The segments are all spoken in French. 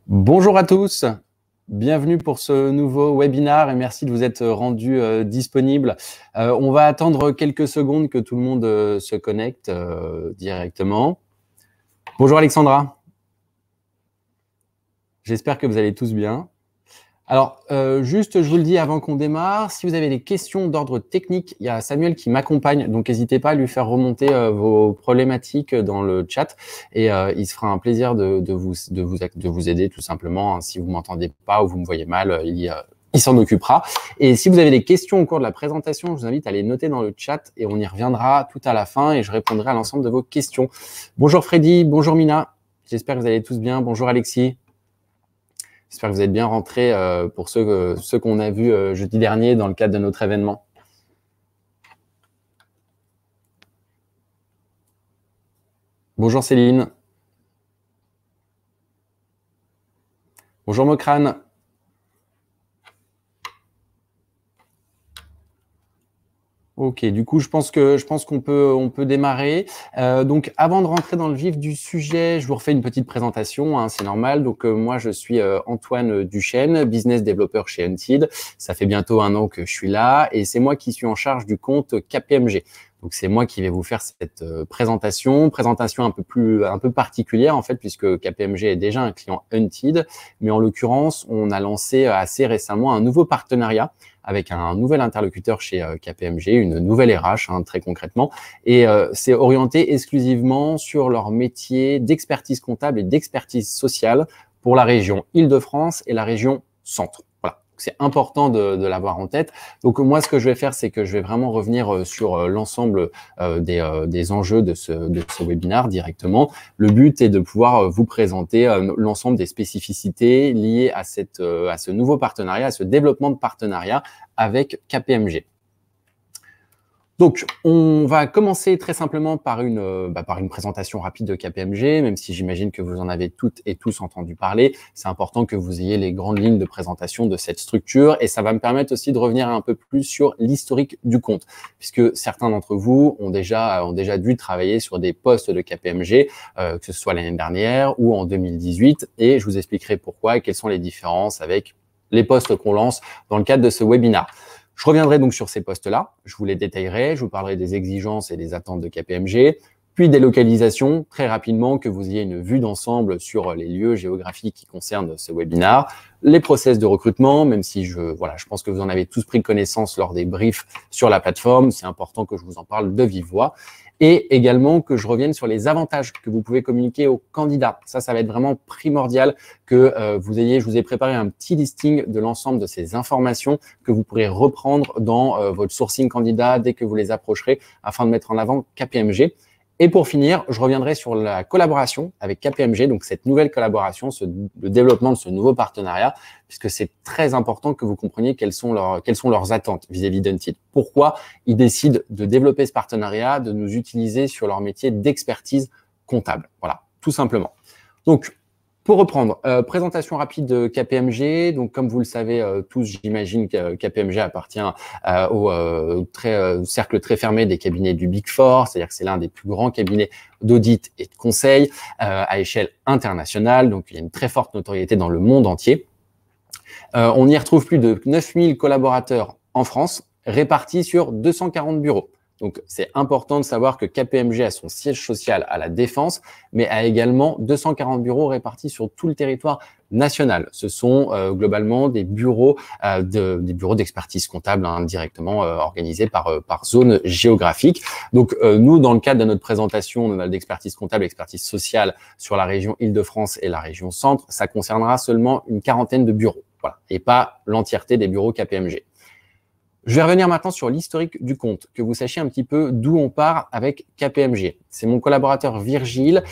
Bonjour à tous, bienvenue pour ce nouveau webinaire et merci de vous être rendu disponible. On va attendre quelques secondes que tout le monde se connecte directement. Bonjour Alexandra, j'espère que vous allez tous bien. Alors, juste, je vous le dis avant qu'on démarre, si vous avez des questions d'ordre technique, il y a Samuel qui m'accompagne, donc n'hésitez pas à lui faire remonter vos problématiques dans le chat et il se fera un plaisir de vous aider tout simplement. Hein. Si vous m'entendez pas ou vous me voyez mal, il s'en occupera. Et si vous avez des questions au cours de la présentation, je vous invite à les noter dans le chat et on y reviendra tout à la fin et je répondrai à l'ensemble de vos questions. Bonjour Freddy, bonjour Mina, j'espère que vous allez tous bien. Bonjour Alexis. J'espère que vous êtes bien rentrés pour ceux qu'on a vus jeudi dernier dans le cadre de notre événement. Bonjour Céline. Bonjour Mokrane. Ok, du coup, je pense qu'on peut démarrer. Donc, avant de rentrer dans le vif du sujet, je vous refais une petite présentation, hein, c'est normal. Donc, moi, je suis Antoine Duchesne, business développeur chez Untied. Ça fait bientôt 1 an que je suis là et c'est moi qui suis en charge du compte KPMG. Donc, c'est moi qui vais vous faire cette présentation un peu particulière en fait, puisque KPMG est déjà un client Untied. Mais en l'occurrence, on a lancé assez récemment un nouveau partenariat avec un nouvel interlocuteur chez KPMG, une nouvelle RH, hein, très concrètement. Et c'est orienté exclusivement sur leur métier d'expertise comptable et d'expertise sociale pour la région Île-de-France et la région Centre. Voilà. C'est important de l'avoir en tête. Donc moi, ce que je vais faire, c'est que je vais vraiment revenir sur l'ensemble des enjeux de ce webinaire directement. Le but est de pouvoir vous présenter l'ensemble des spécificités liées à ce nouveau partenariat, à ce développement de partenariat avec KPMG. Donc, on va commencer très simplement par une présentation rapide de KPMG, même si j'imagine que vous en avez toutes et tous entendu parler. C'est important que vous ayez les grandes lignes de présentation de cette structure et ça va me permettre aussi de revenir un peu plus sur l'historique du compte, puisque certains d'entre vous ont déjà dû travailler sur des postes de KPMG, que ce soit l'année dernière ou en 2018, et je vous expliquerai pourquoi et quelles sont les différences avec les postes qu'on lance dans le cadre de ce webinaire. Je reviendrai donc sur ces postes-là, je vous les détaillerai, je vous parlerai des exigences et des attentes de KPMG, puis des localisations, très rapidement, que vous ayez une vue d'ensemble sur les lieux géographiques qui concernent ce webinaire, les process de recrutement, même si je pense que vous en avez tous pris connaissance lors des briefs sur la plateforme, c'est important que je vous en parle de vive voix, et également que je revienne sur les avantages que vous pouvez communiquer aux candidats. Ça va être vraiment primordial que je vous ai préparé un petit listing de l'ensemble de ces informations que vous pourrez reprendre dans votre sourcing candidat dès que vous les approcherez afin de mettre en avant KPMG. Et pour finir, je reviendrai sur la collaboration avec KPMG, donc cette nouvelle collaboration, le développement de ce nouveau partenariat, puisque c'est très important que vous compreniez quelles sont leurs attentes vis-à-vis d'Untied. Pourquoi ils décident de développer ce partenariat, de nous utiliser sur leur métier d'expertise comptable. Voilà, tout simplement. Donc, pour reprendre, présentation rapide de KPMG. Donc, comme vous le savez tous, j'imagine que KPMG appartient au cercle très fermé des cabinets du Big Four, c'est-à-dire que c'est l'un des plus grands cabinets d'audit et de conseil à échelle internationale. Donc, il y a une très forte notoriété dans le monde entier. On y retrouve plus de 9000 collaborateurs en France, répartis sur 240 bureaux. Donc, c'est important de savoir que KPMG a son siège social à La Défense, mais a également 240 bureaux répartis sur tout le territoire national. Ce sont globalement des bureaux d'expertise comptable directement organisés par zone géographique. Donc, nous, dans le cadre de notre présentation d'expertise comptable, expertise sociale sur la région Île-de-France et la région Centre, ça concernera seulement une quarantaine de bureaux, voilà, et pas l'entièreté des bureaux KPMG. Je vais revenir maintenant sur l'historique du compte, que vous sachiez un petit peu d'où on part avec KPMG. C'est mon collaborateur Virgile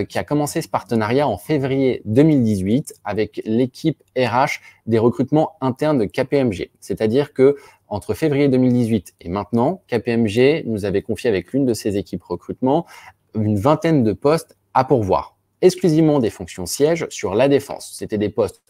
qui a commencé ce partenariat en février 2018 avec l'équipe RH des recrutements internes de KPMG. C'est-à-dire que entre février 2018 et maintenant, KPMG nous avait confié avec l'une de ses équipes recrutement une vingtaine de postes à pourvoir. Exclusivement des fonctions sièges sur La Défense. C'était des postes,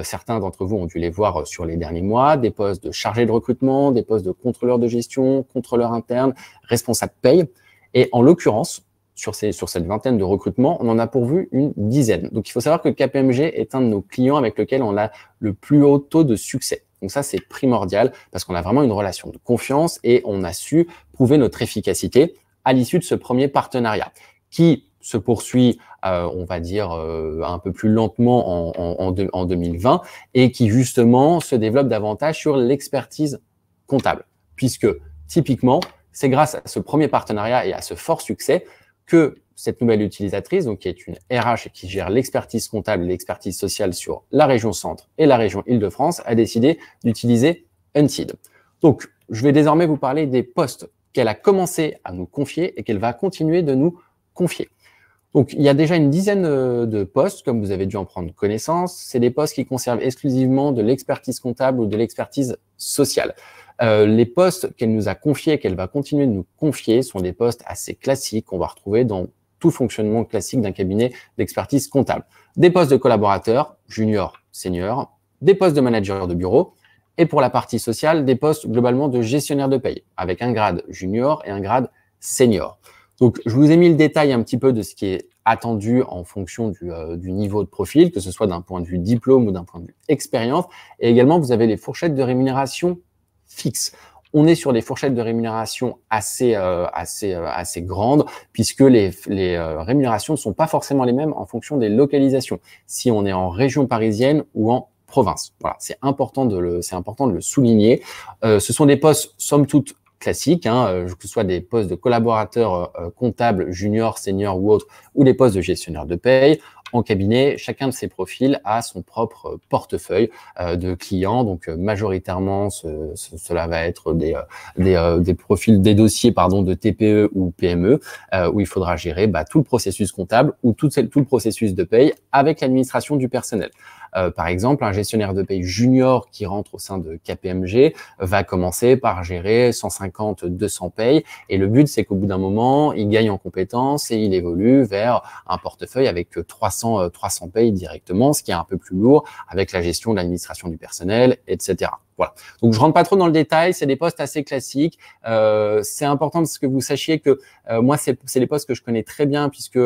certains d'entre vous ont dû les voir sur les derniers mois, des postes de chargé de recrutement, des postes de contrôleur de gestion, contrôleur interne, responsable paye. Et en l'occurrence, sur cette vingtaine de recrutements, on en a pourvu une dizaine. Donc, il faut savoir que KPMG est un de nos clients avec lequel on a le plus haut taux de succès. Donc ça, c'est primordial parce qu'on a vraiment une relation de confiance et on a su prouver notre efficacité à l'issue de ce premier partenariat qui se poursuit, on va dire, un peu plus lentement en 2020 et qui justement se développe davantage sur l'expertise comptable. Puisque typiquement, c'est grâce à ce premier partenariat et à ce fort succès que cette nouvelle utilisatrice, donc qui est une RH et qui gère l'expertise comptable et l'expertise sociale sur la région Centre et la région Île-de-France, a décidé d'utiliser Unseed. Donc, je vais désormais vous parler des postes qu'elle a commencé à nous confier et qu'elle va continuer de nous confier. Donc, il y a déjà une dizaine de postes, comme vous avez dû en prendre connaissance. C'est des postes qui conservent exclusivement de l'expertise comptable ou de l'expertise sociale. Les postes qu'elle nous a confiés et qu'elle va continuer de nous confier sont des postes assez classiques qu'on va retrouver dans tout fonctionnement classique d'un cabinet d'expertise comptable. Des postes de collaborateurs, junior, senior, des postes de manager de bureau et pour la partie sociale, des postes globalement de gestionnaire de paye avec un grade junior et un grade senior. Donc, je vous ai mis le détail un petit peu de ce qui est attendu en fonction du niveau de profil, que ce soit d'un point de vue diplôme ou d'un point de vue expérience. Et également, vous avez les fourchettes de rémunération fixes. On est sur des fourchettes de rémunération assez grandes puisque les rémunérations ne sont pas forcément les mêmes en fonction des localisations. Si on est en région parisienne ou en province. Voilà, c'est important de le souligner. Ce sont des postes, somme toute, classiques, que ce soit des postes de collaborateurs comptables, juniors, seniors ou autres, ou des postes de gestionnaire de paye. En cabinet, chacun de ces profils a son propre portefeuille de clients. Donc, majoritairement, cela va être des profils, des dossiers, de TPE ou PME, où il faudra gérer tout le processus comptable ou tout le processus de paye avec l'administration du personnel. Par exemple, un gestionnaire de paye junior qui rentre au sein de KPMG va commencer par gérer 150-200 payes et le but, c'est qu'au bout d'un moment, il gagne en compétences et il évolue vers un portefeuille avec 300 payes directement, ce qui est un peu plus lourd avec la gestion de l'administration du personnel, etc. Voilà. Donc, je rentre pas trop dans le détail. C'est des postes assez classiques. C'est important que vous sachiez que moi, c'est les postes que je connais très bien puisque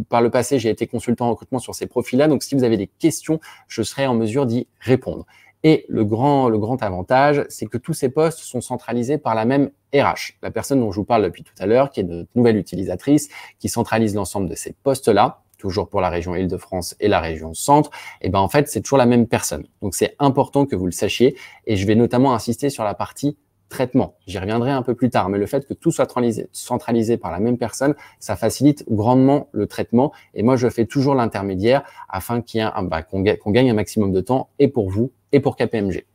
par le passé, j'ai été consultant en recrutement sur ces profils-là. Donc, si vous avez des questions, je serai en mesure d'y répondre. Et le grand avantage, c'est que tous ces postes sont centralisés par la même RH, la personne dont je vous parle depuis tout à l'heure, qui est notre nouvelle utilisatrice, qui centralise l'ensemble de ces postes-là, toujours pour la région Île-de-France et la région Centre, et en fait, c'est toujours la même personne. Donc, c'est important que vous le sachiez et je vais notamment insister sur la partie traitement. J'y reviendrai un peu plus tard, mais le fait que tout soit centralisé par la même personne, ça facilite grandement le traitement et moi, je fais toujours l'intermédiaire afin qu'il y ait qu'on gagne un maximum de temps et pour vous et pour KPMG.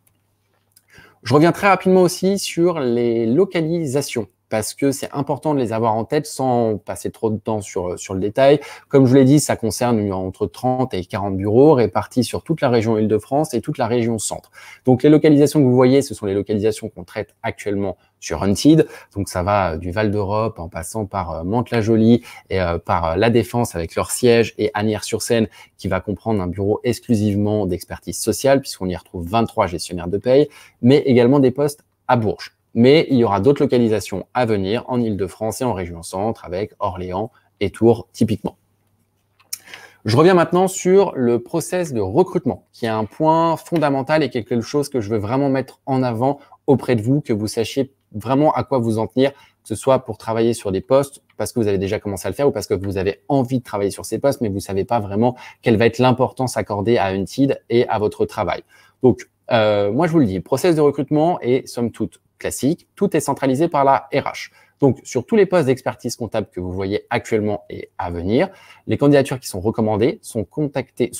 Je reviens très rapidement aussi sur les localisations parce que c'est important de les avoir en tête sans passer trop de temps sur le détail. Comme je vous l'ai dit, ça concerne entre 30 et 40 bureaux répartis sur toute la région Île-de-France et toute la région Centre. Donc, les localisations que vous voyez, ce sont les localisations qu'on traite actuellement sur Unseed. Donc, ça va du Val d'Europe en passant par Mantes-la-Jolie et par La Défense avec leur siège et Asnières-sur-Seine qui va comprendre un bureau exclusivement d'expertise sociale puisqu'on y retrouve 23 gestionnaires de paye, mais également des postes à Bourges. Mais il y aura d'autres localisations à venir en Île-de-France et en région Centre avec Orléans et Tours typiquement. Je reviens maintenant sur le process de recrutement qui est un point fondamental et quelque chose que je veux vraiment mettre en avant auprès de vous, que vous sachiez vraiment à quoi vous en tenir, que ce soit pour travailler sur des postes parce que vous avez déjà commencé à le faire ou parce que vous avez envie de travailler sur ces postes, mais vous savez pas vraiment quelle va être l'importance accordée à Unseed et à votre travail. Donc, moi, je vous le dis, le process de recrutement est somme toute classique. Tout est centralisé par la RH. Donc, sur tous les postes d'expertise comptable que vous voyez actuellement et à venir, les candidatures qui sont recommandées sont contactées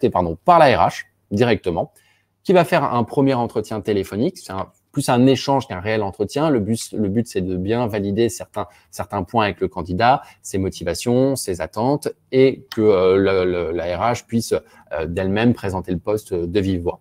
par la RH directement, qui va faire un premier entretien téléphonique. C'est plus un échange qu'un réel entretien. Le but, c'est de bien valider certains points avec le candidat, ses motivations, ses attentes, et que la RH puisse d'elle-même présenter le poste de vive voix.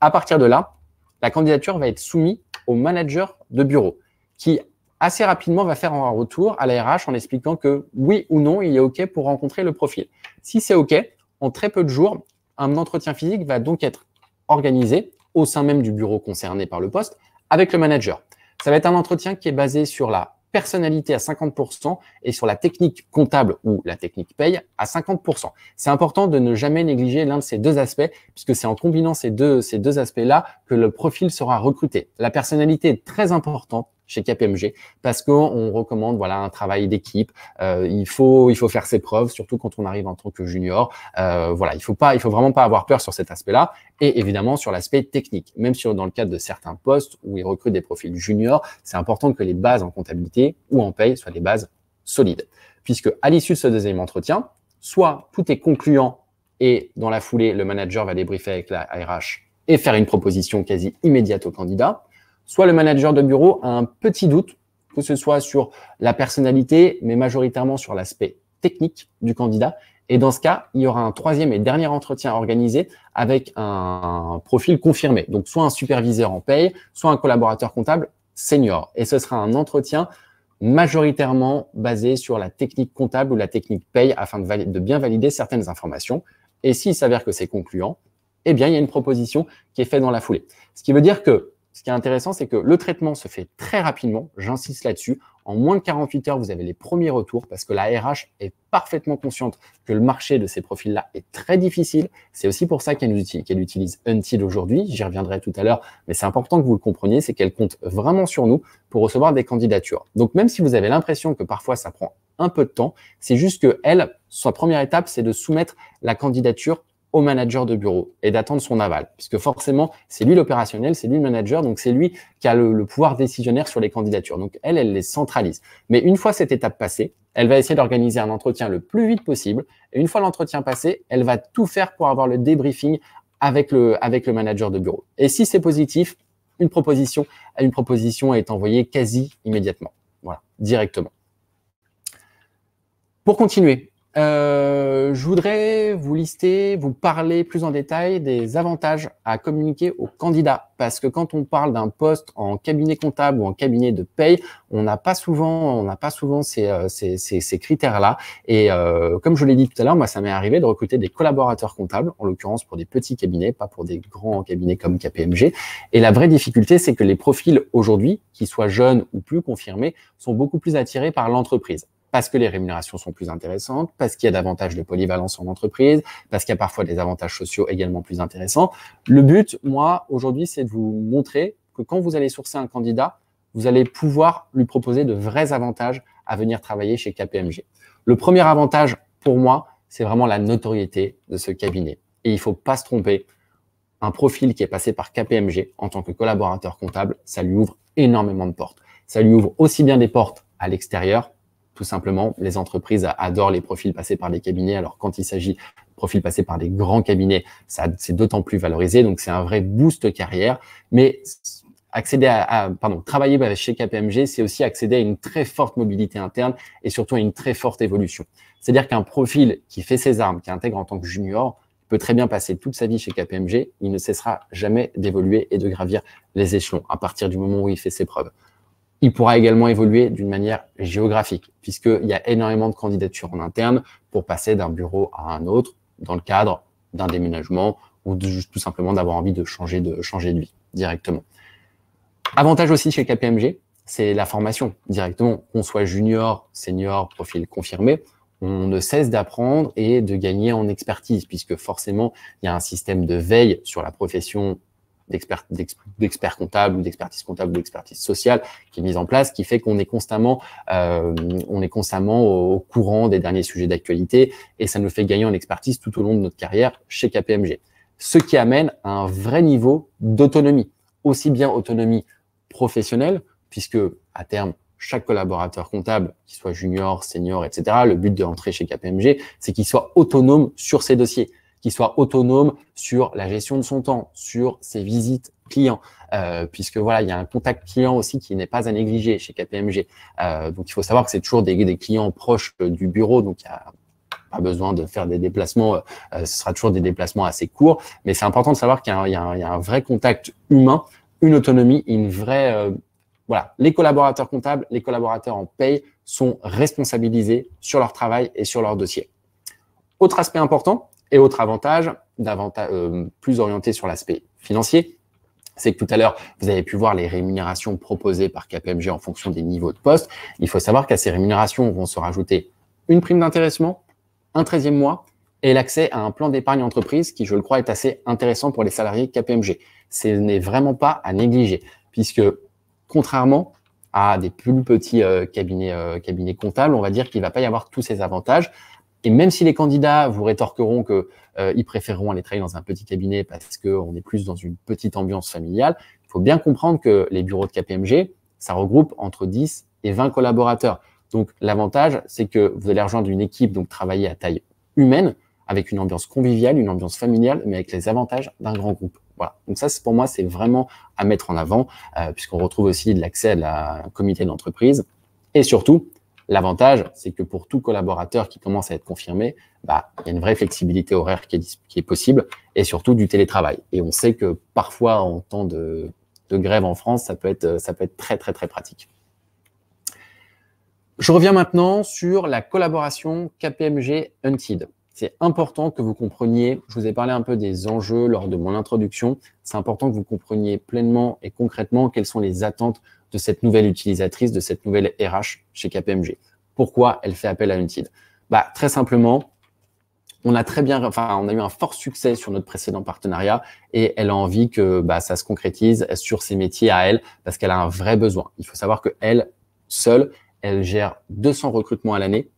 À partir de là, la candidature va être soumise au manager de bureau qui, assez rapidement, va faire un retour à la RH en expliquant que oui ou non, il est OK pour rencontrer le profil. Si c'est OK, en très peu de jours, un entretien physique va donc être organisé au sein même du bureau concerné par le poste avec le manager. Ça va être un entretien qui est basé sur la personnalité à 50% et sur la technique comptable ou la technique paye à 50%. C'est important de ne jamais négliger l'un de ces deux aspects puisque c'est en combinant ces deux aspects-là que le profil sera recruté. La personnalité est très importante chez KPMG parce qu'on recommande voilà un travail d'équipe. Il faut faire ses preuves, surtout quand on arrive en tant que junior. Voilà, il faut vraiment pas avoir peur sur cet aspect-là et évidemment sur l'aspect technique. Même sur dans le cadre de certains postes où ils recrutent des profils juniors, c'est important que les bases en comptabilité ou en paye soient des bases solides, puisque à l'issue de ce deuxième entretien, soit tout est concluant et dans la foulée, le manager va débriefer avec la RH et faire une proposition quasi immédiate au candidat. Soit le manager de bureau a un petit doute, que ce soit sur la personnalité, mais majoritairement sur l'aspect technique du candidat. Et dans ce cas, il y aura un troisième et dernier entretien organisé avec un profil confirmé. Donc, soit un superviseur en paye, soit un collaborateur comptable senior. Et ce sera un entretien majoritairement basé sur la technique comptable ou la technique paye afin de bien valider certaines informations. Et s'il s'avère que c'est concluant, eh bien, il y a une proposition qui est faite dans la foulée. Ce qui veut dire que ce qui est intéressant, c'est que le traitement se fait très rapidement. J'insiste là-dessus. En moins de 48 heures, vous avez les premiers retours parce que la RH est parfaitement consciente que le marché de ces profils-là est très difficile. C'est aussi pour ça qu'elle utilise Until aujourd'hui. J'y reviendrai tout à l'heure, mais c'est important que vous le compreniez, c'est qu'elle compte vraiment sur nous pour recevoir des candidatures. Donc, même si vous avez l'impression que parfois ça prend un peu de temps, c'est juste que elle, sa première étape, c'est de soumettre la candidature au manager de bureau et d'attendre son aval. Puisque forcément, c'est lui l'opérationnel, c'est lui le manager, donc c'est lui qui a le pouvoir décisionnaire sur les candidatures. Donc elle les centralise. Mais une fois cette étape passée, elle va essayer d'organiser un entretien le plus vite possible. Et une fois l'entretien passé, elle va tout faire pour avoir le débriefing avec le manager de bureau. Et si c'est positif, une proposition est envoyée quasi immédiatement. Voilà, directement. Pour continuer, je voudrais vous parler plus en détail des avantages à communiquer aux candidats. Parce que quand on parle d'un poste en cabinet comptable ou en cabinet de paye, on n'a pas souvent ces critères-là. Et comme je l'ai dit tout à l'heure, moi, ça m'est arrivé de recruter des collaborateurs comptables, en l'occurrence pour des petits cabinets, pas pour des grands cabinets comme KPMG. Et la vraie difficulté, c'est que les profils aujourd'hui, qu'ils soient jeunes ou plus confirmés, sont beaucoup plus attirés par l'entreprise. Parce que les rémunérations sont plus intéressantes, parce qu'il y a davantage de polyvalence en entreprise, parce qu'il y a parfois des avantages sociaux également plus intéressants. Le but, moi, aujourd'hui, c'est de vous montrer que quand vous allez sourcer un candidat, vous allez pouvoir lui proposer de vrais avantages à venir travailler chez KPMG. Le premier avantage, pour moi, c'est vraiment la notoriété de ce cabinet. Et il ne faut pas se tromper. Un profil qui est passé par KPMG en tant que collaborateur comptable, ça lui ouvre énormément de portes. Ça lui ouvre aussi bien des portes à l'extérieur. Tout simplement, les entreprises adorent les profils passés par des cabinets. Alors, quand il s'agit de profils passés par des grands cabinets, c'est d'autant plus valorisé. Donc, c'est un vrai boost carrière. Mais travailler chez KPMG, c'est aussi accéder à une très forte mobilité interne et surtout à une très forte évolution. C'est-à-dire qu'un profil qui fait ses armes, qui intègre en tant que junior, peut très bien passer toute sa vie chez KPMG. Il ne cessera jamais d'évoluer et de gravir les échelons à partir du moment où il fait ses preuves. Il pourra également évoluer d'une manière géographique, puisqu'il y a énormément de candidatures en interne pour passer d'un bureau à un autre dans le cadre d'un déménagement ou tout simplement d'avoir envie de changer de vie directement. Avantage aussi chez KPMG, c'est la formation directement. Qu'on soit junior, senior, profil confirmé, on ne cesse d'apprendre et de gagner en expertise, puisque forcément, il y a un système de veille sur la profession d'expert comptable ou d'expertise sociale qui est mise en place, qui fait qu'on est constamment au courant des derniers sujets d'actualité et ça nous fait gagner en expertise tout au long de notre carrière chez KPMG. Ce qui amène à un vrai niveau d'autonomie, aussi bien autonomie professionnelle, puisque à terme, chaque collaborateur comptable, qu'il soit junior, senior, etc., le but de rentrer chez KPMG, c'est qu'il soit autonome sur ses dossiers, qu'il soit autonome sur la gestion de son temps, sur ses visites clients, puisque voilà, il y a un contact client aussi qui n'est pas à négliger chez KPMG. Donc, il faut savoir que c'est toujours des clients proches du bureau, donc il n'y a pas besoin de faire des déplacements, ce sera toujours des déplacements assez courts, mais c'est important de savoir qu'il y a un vrai contact humain, une autonomie, une vraie… voilà, les collaborateurs comptables, les collaborateurs en paye sont responsabilisés sur leur travail et sur leur dossier. Autre aspect important, et autre avantage, plus orienté sur l'aspect financier, c'est que tout à l'heure, vous avez pu voir les rémunérations proposées par KPMG en fonction des niveaux de poste. Il faut savoir qu'à ces rémunérations vont se rajouter une prime d'intéressement, un 13e mois et l'accès à un plan d'épargne entreprise qui, je le crois, est assez intéressant pour les salariés KPMG. Ce n'est vraiment pas à négliger puisque, contrairement à des plus petits cabinets comptables, on va dire qu'il ne va pas y avoir tous ces avantages. Et même si les candidats vous rétorqueront qu'ils préféreront aller travailler dans un petit cabinet parce qu'on est plus dans une petite ambiance familiale, il faut bien comprendre que les bureaux de KPMG, ça regroupe entre 10 et 20 collaborateurs. Donc, l'avantage, c'est que vous allez rejoindre une équipe, donc travailler à taille humaine, avec une ambiance conviviale, une ambiance familiale, mais avec les avantages d'un grand groupe. Voilà. Donc ça, pour moi, c'est vraiment à mettre en avant, puisqu'on retrouve aussi de l'accès à la comité d'entreprise. Et surtout, l'avantage, c'est que pour tout collaborateur qui commence à être confirmé, il y a une vraie flexibilité horaire qui est possible et surtout du télétravail. Et on sait que parfois, en temps de grève en France, ça peut être très, très, très pratique. Je reviens maintenant sur la collaboration KPMG-Unted. C'est important que vous compreniez, je vous ai parlé un peu des enjeux lors de mon introduction, c'est important que vous compreniez pleinement et concrètement quelles sont les attentes de cette nouvelle utilisatrice, de cette nouvelle RH chez KPMG. Pourquoi elle fait appel à Unted? Très simplement, on a eu un fort succès sur notre précédent partenariat et elle a envie que ça se concrétise sur ses métiers à elle parce qu'elle a un vrai besoin. Il faut savoir qu'elle, seule, elle gère 200 recrutements à l'année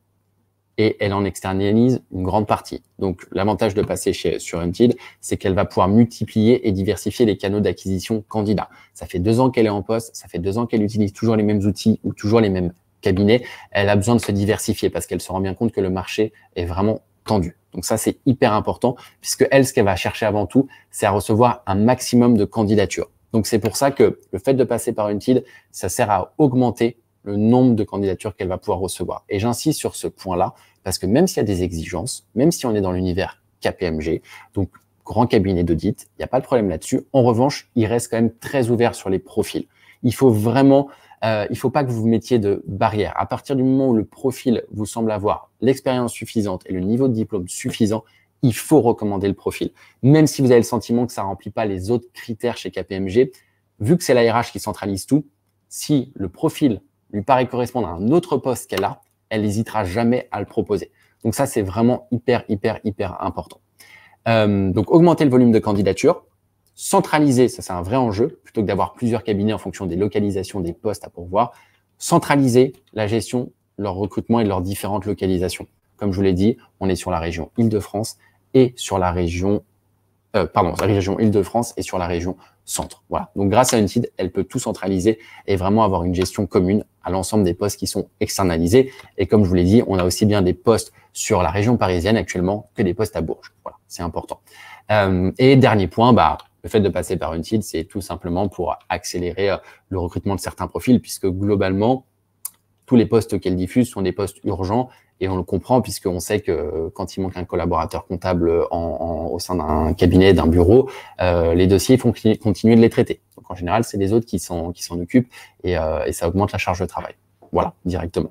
et elle en externalise une grande partie. Donc, l'avantage de passer sur Unted, c'est qu'elle va pouvoir multiplier et diversifier les canaux d'acquisition candidats. Ça fait 2 ans qu'elle est en poste, ça fait 2 ans qu'elle utilise toujours les mêmes outils ou toujours les mêmes cabinets. Elle a besoin de se diversifier parce qu'elle se rend bien compte que le marché est vraiment tendu. Donc ça, c'est hyper important puisque elle, ce qu'elle va chercher avant tout, c'est à recevoir un maximum de candidatures. Donc, c'est pour ça que le fait de passer par Unted, ça sert à augmenter le nombre de candidatures qu'elle va pouvoir recevoir. Et j'insiste sur ce point-là, parce que même s'il y a des exigences, même si on est dans l'univers KPMG, donc grand cabinet d'audit, il n'y a pas de problème là-dessus. En revanche, il reste quand même très ouvert sur les profils. Il faut vraiment, il faut pas que vous vous mettiez de barrière. À partir du moment où le profil vous semble avoir l'expérience suffisante et le niveau de diplôme suffisant, il faut recommander le profil. Même si vous avez le sentiment que ça remplit pas les autres critères chez KPMG, vu que c'est la RH qui centralise tout, si le profil lui paraît correspondre à un autre poste qu'elle a, elle n'hésitera jamais à le proposer. Donc ça, c'est vraiment hyper important. Donc, augmenter le volume de candidatures, centraliser, ça c'est un vrai enjeu, plutôt que d'avoir plusieurs cabinets en fonction des localisations des postes à pourvoir, centraliser la gestion, leur recrutement et leurs différentes localisations. Comme je vous l'ai dit, on est sur la région Île-de-France et sur la région Île-de-France et sur la région centre. Voilà. Donc, grâce à Unted, elle peut tout centraliser et vraiment avoir une gestion commune à l'ensemble des postes qui sont externalisés. Et comme je vous l'ai dit, on a aussi bien des postes sur la région parisienne actuellement que des postes à Bourges. Voilà, c'est important. Et dernier point, le fait de passer par Unted, c'est tout simplement pour accélérer le recrutement de certains profils, puisque globalement, tous les postes qu'elle diffuse sont des postes urgents. Et on le comprend puisqu'on sait que quand il manque un collaborateur comptable au sein d'un cabinet, d'un bureau, les dossiers il faut continuer de les traiter. Donc en général, c'est les autres qui s'en occupent et ça augmente la charge de travail. Voilà, directement.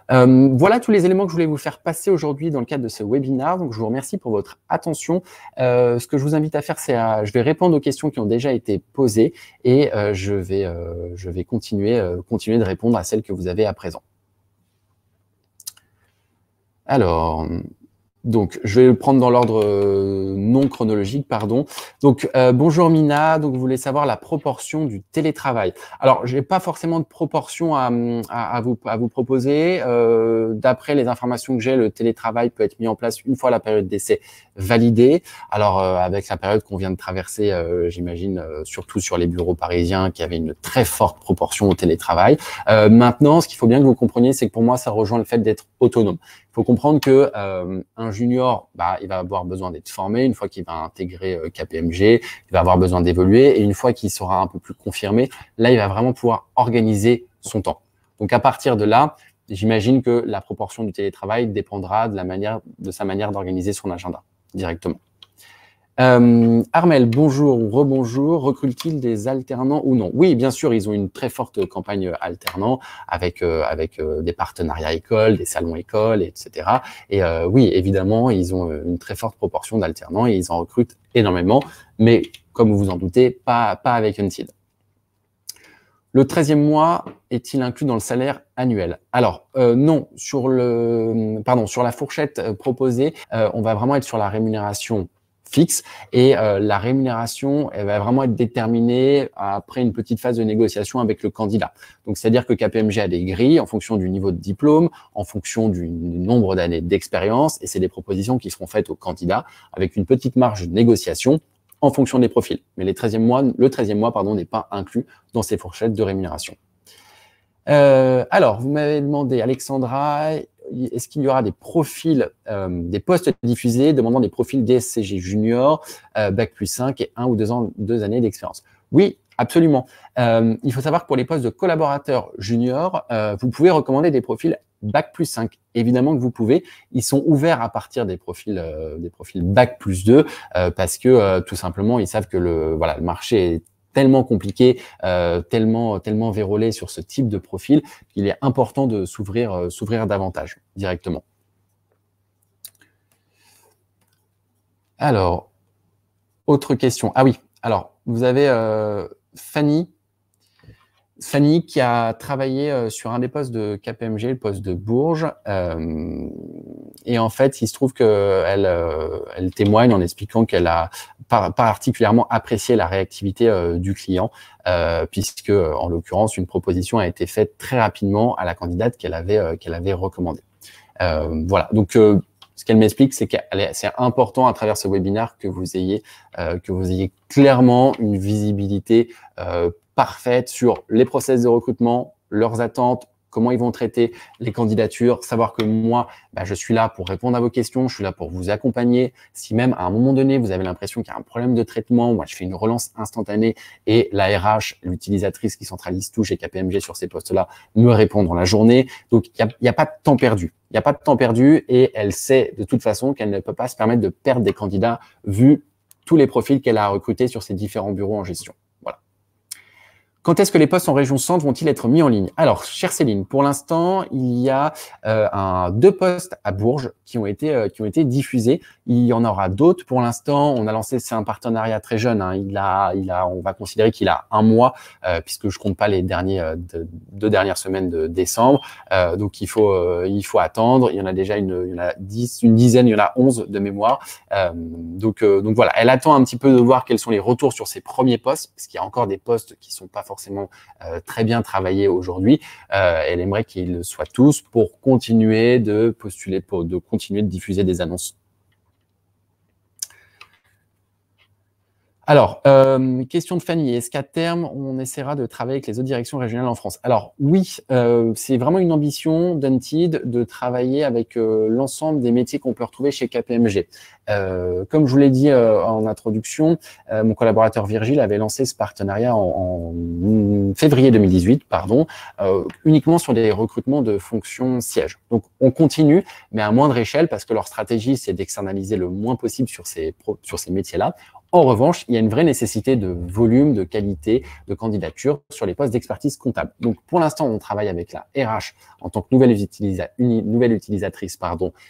Voilà tous les éléments que je voulais vous faire passer aujourd'hui dans le cadre de ce webinaire. Donc, je vous remercie pour votre attention. Ce que je vous invite à faire, c'est je vais répondre aux questions qui ont déjà été posées et je vais continuer de répondre à celles que vous avez à présent. Alors, donc, je vais le prendre dans l'ordre non chronologique, pardon. Donc, bonjour Mina. Donc, vous voulez savoir la proportion du télétravail. Alors, j'ai pas forcément de proportion à vous proposer. D'après les informations que j'ai, le télétravail peut être mis en place une fois la période d'essai validée. Alors, avec la période qu'on vient de traverser, j'imagine, surtout sur les bureaux parisiens, qu'il y avait une très forte proportion au télétravail. Maintenant, ce qu'il faut bien que vous compreniez, c'est que pour moi, ça rejoint le fait d'être autonome. Il faut comprendre que un junior, il va avoir besoin d'être formé. Une fois qu'il va intégrer KPMG, il va avoir besoin d'évoluer. Et une fois qu'il sera un peu plus confirmé, là, il va vraiment pouvoir organiser son temps. Donc, à partir de là, j'imagine que la proportion du télétravail dépendra de sa manière d'organiser son agenda directement. Armel, bonjour ou rebonjour. Recrutent-ils des alternants ou non? Oui, bien sûr, ils ont une très forte campagne alternant avec des partenariats écoles, des salons écoles, etc. Et oui, évidemment, ils ont une très forte proportion d'alternants et ils en recrutent énormément. Mais comme vous vous en doutez, pas avec Unseed. Le 13e mois est-il inclus dans le salaire annuel? Alors, non, sur la fourchette proposée, on va vraiment être sur la rémunération fixe et la rémunération, elle va vraiment être déterminée après une petite phase de négociation avec le candidat. Donc, c'est-à-dire que KPMG a des grilles en fonction du niveau de diplôme, en fonction du nombre d'années d'expérience et c'est des propositions qui seront faites au candidat avec une petite marge de négociation en fonction des profils. Mais le 13e mois n'est pas inclus dans ces fourchettes de rémunération. Alors, vous m'avez demandé, Alexandra, est-ce qu'il y aura des profils, des postes diffusés demandant des profils DSCG junior, Bac plus 5 et 1 ou 2 années d'expérience? Oui, absolument. Il faut savoir que pour les postes de collaborateurs juniors, vous pouvez recommander des profils Bac plus 5. Évidemment que vous pouvez. Ils sont ouverts à partir des profils Bac plus 2 parce que tout simplement, ils savent que le marché est tellement compliqué, tellement vérolé sur ce type de profil qu'il est important de s'ouvrir davantage directement. Alors, autre question. Ah oui, alors, vous avez Fanny qui a travaillé sur un des postes de KPMG, le poste de Bourges. Et en fait, il se trouve qu'elle témoigne en expliquant qu'elle a particulièrement apprécié la réactivité du client, puisque, en l'occurrence, une proposition a été faite très rapidement à la candidate qu'elle avait recommandée. Voilà, donc ce qu'elle m'explique, c'est que c'est important à travers ce webinaire que vous ayez clairement une visibilité parfaite sur les process de recrutement, leurs attentes, comment ils vont traiter les candidatures, savoir que moi, je suis là pour répondre à vos questions, je suis là pour vous accompagner. Si même à un moment donné, vous avez l'impression qu'il y a un problème de traitement, moi, je fais une relance instantanée et la RH, l'utilisatrice qui centralise tout chez KPMG sur ces postes-là, me répond dans la journée. Donc, il n'y a pas de temps perdu. Il n'y a pas de temps perdu et elle sait de toute façon qu'elle ne peut pas se permettre de perdre des candidats vu tous les profils qu'elle a recrutés sur ses différents bureaux en gestion. Quand est-ce que les postes en région centre vont-ils être mis en ligne? Alors, chère Céline, pour l'instant, il y a 2 postes à Bourges qui ont été diffusés. Il y en aura d'autres. Pour l'instant, on a lancé, c'est un partenariat très jeune. Hein. On va considérer qu'il a 1 mois, puisque je compte pas les 2 dernières semaines de décembre. Donc, il faut attendre. Il y en a déjà une dizaine, il y en a 11 de mémoire. Donc voilà, elle attend un petit peu de voir quels sont les retours sur ces premiers postes, parce qu'il y a encore des postes qui sont pas forcément très bien travaillés aujourd'hui. Elle aimerait qu'ils le soient tous pour continuer de postuler, de continuer de diffuser des annonces. Alors, question de Fanny, est-ce qu'à terme, on essaiera de travailler avec les autres directions régionales en France? Alors oui, c'est vraiment une ambition d'Unseed de travailler avec l'ensemble des métiers qu'on peut retrouver chez KPMG. Comme je vous l'ai dit en introduction, mon collaborateur Virgile avait lancé ce partenariat en février 2018, uniquement sur des recrutements de fonctions sièges. Donc, on continue, mais à moindre échelle, parce que leur stratégie, c'est d'externaliser le moins possible sur ces métiers-là. En revanche, il y a une vraie nécessité de volume, de qualité, de candidature sur les postes d'expertise comptable. Donc, pour l'instant, on travaille avec la RH en tant que nouvelle utilisatrice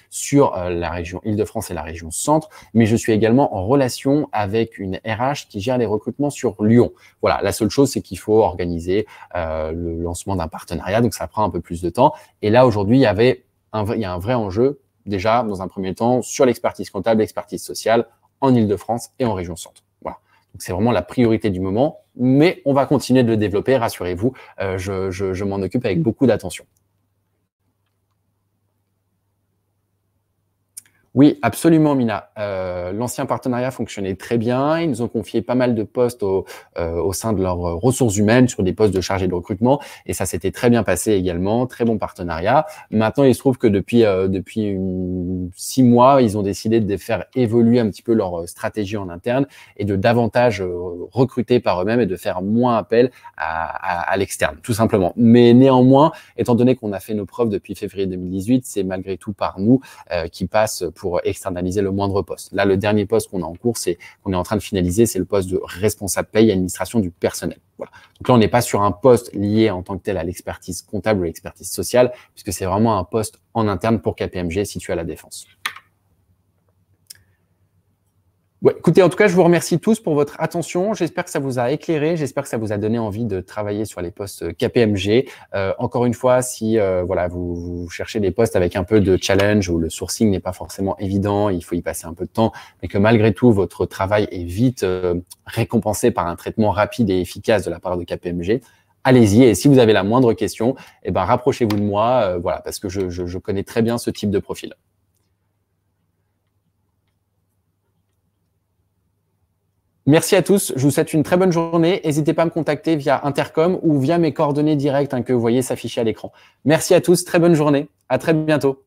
sur la région Île-de-France et la région Centre, mais je suis également en relation avec une RH qui gère les recrutements sur Lyon. Voilà, la seule chose, c'est qu'il faut organiser le lancement d'un partenariat, donc ça prend un peu plus de temps. Et là, aujourd'hui, il y a un vrai enjeu, déjà, dans un premier temps, sur l'expertise comptable, l'expertise sociale, en Île-de-France et en région Centre. Voilà. Donc, c'est vraiment la priorité du moment, mais on va continuer de le développer, rassurez-vous, je m'en occupe avec beaucoup d'attention. Oui, absolument, Mina. L'ancien partenariat fonctionnait très bien. Ils nous ont confié pas mal de postes au sein de leurs ressources humaines sur des postes de chargé de recrutement. Et ça s'était très bien passé également. Très bon partenariat. Maintenant, il se trouve que depuis 6 mois, ils ont décidé de faire évoluer un petit peu leur stratégie en interne et de davantage recruter par eux-mêmes et de faire moins appel à l'externe, tout simplement. Mais néanmoins, étant donné qu'on a fait nos preuves depuis février 2018, c'est malgré tout par nous qui passe pour pour externaliser le moindre poste. Là, le dernier poste qu'on a en cours, qu'on est en train de finaliser, c'est le poste de responsable paye et administration du personnel. Voilà. Donc là, on n'est pas sur un poste lié en tant que tel à l'expertise comptable ou l'expertise sociale, puisque c'est vraiment un poste en interne pour KPMG situé à la Défense. Ouais, écoutez, en tout cas, je vous remercie tous pour votre attention. J'espère que ça vous a éclairé. J'espère que ça vous a donné envie de travailler sur les postes KPMG. Encore une fois, si voilà, vous cherchez des postes avec un peu de challenge où le sourcing n'est pas forcément évident, il faut y passer un peu de temps, mais que malgré tout, votre travail est vite récompensé par un traitement rapide et efficace de la part de KPMG, allez-y. Et si vous avez la moindre question, eh ben, rapprochez-vous de moi, voilà, parce que je connais très bien ce type de profil. Merci à tous, je vous souhaite une très bonne journée. N'hésitez pas à me contacter via Intercom ou via mes coordonnées directes que vous voyez s'afficher à l'écran. Merci à tous, très bonne journée, à très bientôt.